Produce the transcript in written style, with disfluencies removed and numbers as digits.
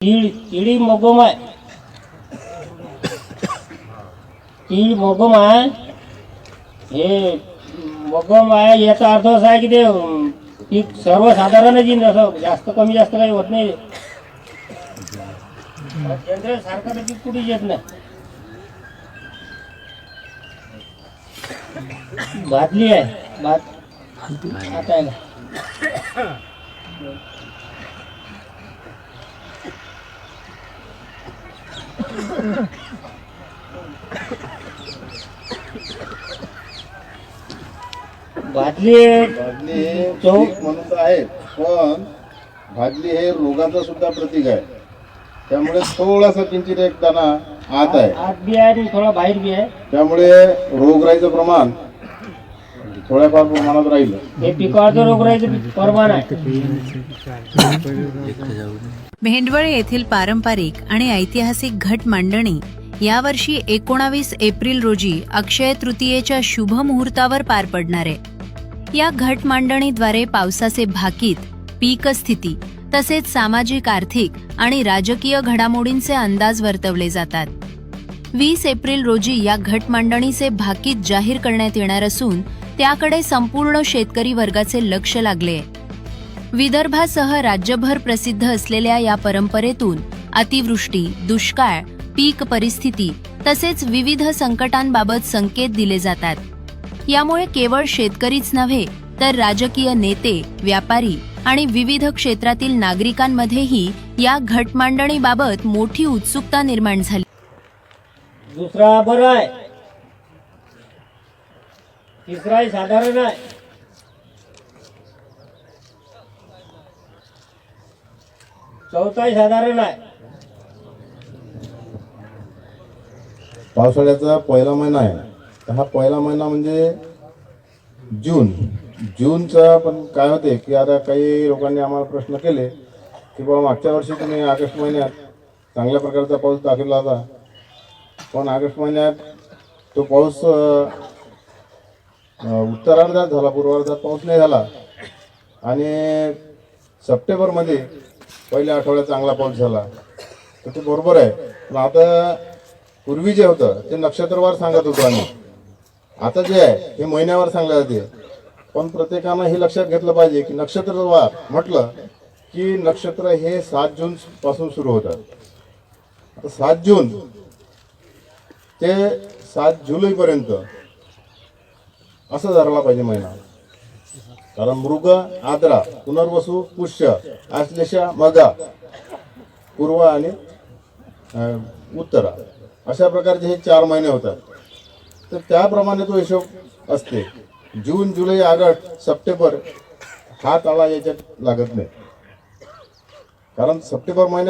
Kiddie मोगम आहे. कीड मोगम आहे. हे मोगम आहे याचा अर्थ असा आहे की ते पीक सर्वसाधारणच येईल, असं जास्त कमी जास्त काही होत नाही. जनरल सारखं तर पीक कुठेच येत नाही. भातली आहे. भात आता आहे ना. भाजली पीक म्हणून तर आहे, पण भाजली हे रोगाचा सुद्धा प्रतीक आहे. त्यामुळे थोडासा किंचित एक दाना आत आहे, आत बी आहे आणि थोडा बाहेर बी आहे. त्यामुळे रोगराईचं प्रमाण थोड्याफार प्रमाणात राहील. हे पिकावरचं रोगराईचं प्रमाण आहे. भेंडवळ येथील पारंपरिक आणि ऐतिहासिक घट मांडणी यावर्षी 19 एप्रिल रोजी अक्षय तृतीयेच्या शुभ मुहूर्तावर पार पडणार आहे. या घट मांडणीद्वारे पावसाचे भाकीत, पीक स्थिती तसेच सामाजिक, आर्थिक आणि राजकीय घडामोडींचे अंदाज वर्तवले जातात. 20 एप्रिल रोजी या घट मांडणीचे भाकीत जाहीर करण्यात येणार असून त्याकडे संपूर्ण शेतकरी वर्गाचे लक्ष लागले. विदर्भासह राज्यभर प्रसिद्ध असलेल्या या परंपरेतून अतिवृष्टी, दुष्काळ, पीक परिस्थिती तसेच विविध संकटांबाबत संकेत दिले जातात. यामुळे केवळ शेतकरीच नव्हे तर राजकीय नेते, व्यापारी आणि विविध क्षेत्रातील नागरिकांमध्येही या घट मांडणीबाबत मोठी उत्सुकता निर्माण झाली. दुसरा बरा आहे. तिसराही साधारण आहे. चौथाही साधारण आहे. पावसाळ्याचा पहिला महिना आहे, तर हा पहिला महिना म्हणजे जूनचा. पण काय होते की आता काही लोकांनी आम्हाला प्रश्न केले की बाबा मागच्या वर्षी तुम्ही ऑगस्ट महिन्यात चांगल्या प्रकारचा पाऊस दाखवला होता, पण ऑगस्ट महिन्यात तो पाऊस उत्तरार्धात झाला, पूर्वार्धात पाऊस नाही झाला. आणि सप्टेंबरमध्ये पहिल्या आठवड्यात चांगला पाऊस झाला. तर ते बरोबर आहे, पण आता पूर्वी जे होतं ते नक्षत्रवार सांगत होतो आम्ही. आता जे आहे हे महिन्यावर सांगले जाते. पण प्रत्येकानं हे लक्षात घेतलं पाहिजे की नक्षत्रवार म्हटलं की नक्षत्र हे 7 जून पासून सुरू होतात. आता 7 जून ते 7 जुलैपर्यंत असं धरला पाहिजे महिना. कारण मृग, आद्रा, पुनर्वसू, पुष्य, आश्लेषा, मगा, पूर्व आणि उत्तरा अशा प्रकारचे हे 4 महिने होतात. तर त्याप्रमाणे तो हिशोब असते. जून, जुलै, ऑगस्ट, सप्टेंबर हा ताळा याच्यात लागत नाही. कारण सप्टेंबर महिन्यात